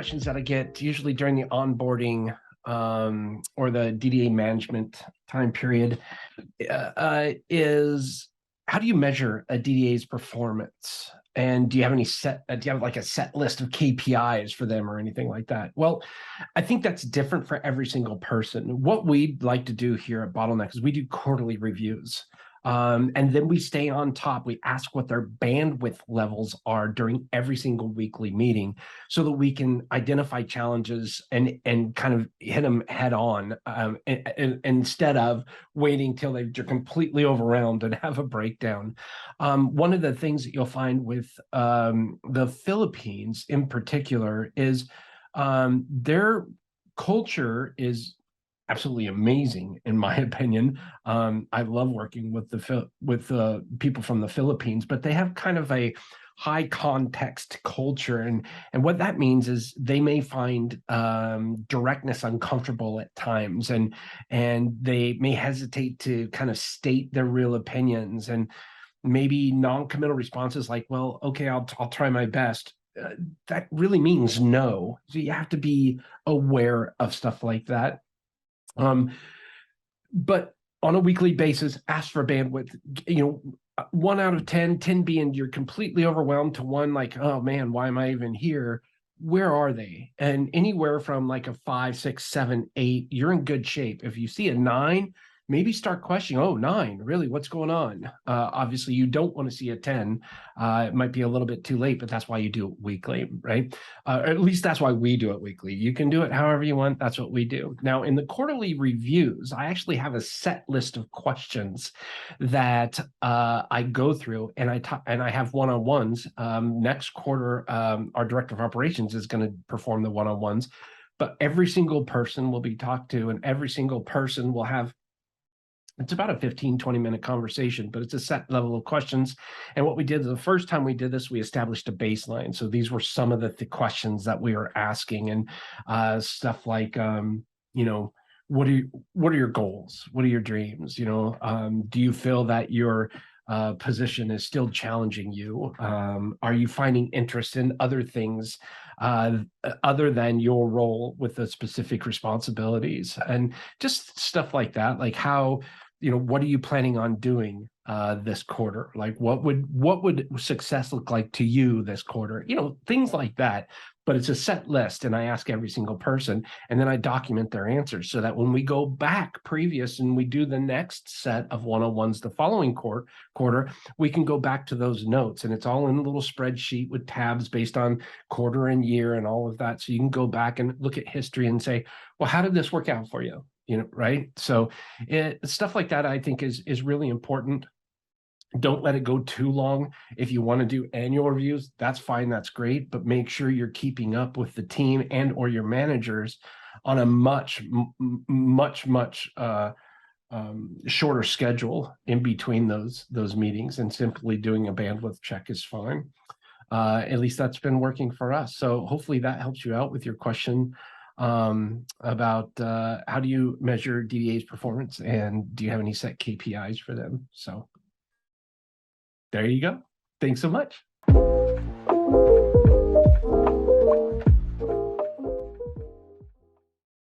questions that I get usually during the onboarding or the DDA management time period is how do you measure a DDA's performance? And do you have any do you have like a set list of KPIs for them or anything like that? Well, I think that's different for every single person. What we'd like to do here at Bottleneck is we do quarterly reviews. And then we stay on top. We ask what their bandwidth levels are during every single weekly meeting so that we can identify challenges and kind of hit them head on instead of waiting till they're completely overwhelmed and have a breakdown. One of the things that you'll find with the Philippines in particular is their culture is absolutely amazing, in my opinion. I love working with the people from the Philippines, but they have kind of a high context culture, and what that means is they may find directness uncomfortable at times, and they may hesitate to kind of state their real opinions, and maybe non-committal responses like, "Well, okay, I'll try my best." That really means no. So you have to be aware of stuff like that. But on a weekly basis, ask for bandwidth, 1 out of 10, 10 being you're completely overwhelmed to 1 like, oh man, why am I even here? Where are they? And anywhere from like a 5, 6, 7, 8, you're in good shape. If you see a 9, maybe start questioning, oh, 9, really, what's going on? Obviously, you don't want to see a 10. It might be a little bit too late, but that's why you do it weekly, right? Or at least that's why we do it weekly. You can do it however you want. That's what we do. Now, in the quarterly reviews, I actually have a set list of questions that I go through, and I have one-on-ones. Next quarter, our director of operations is going to perform the one-on-ones, but every single person will be talked to, and every single person will have it's about a 15, 20-minute conversation, but it's a set level of questions. And what we did the first time we did this, we established a baseline. So these were some of the questions that we were asking, and stuff like, what are your goals? What are your dreams? Do you feel that your position is still challenging you? Are you finding interest in other things other than your role with the specific responsibilities? And just stuff like that, like how, what are you planning on doing this quarter? Like what would success look like to you this quarter? Things like that. But it's a set list, and I ask every single person, and then I document their answers so that when we go back previous and we do the next set of one-on-ones the following quarter, we can go back to those notes, and it's all in a little spreadsheet with tabs based on quarter and year and all of that. So you can go back and look at history and say, well, how did this work out for you? Right? So stuff like that, I think, is really important. Don't let it go too long. If you want to do annual reviews, that's fine, that's great, but make sure you're keeping up with the team and or your managers on a much shorter schedule in between those meetings, and simply doing a bandwidth check is fine. At least that's been working for us. So hopefully that helps you out with your question about how do you measure DDA's performance, and do you have any set KPIs for them? So there you go. Thanks so much.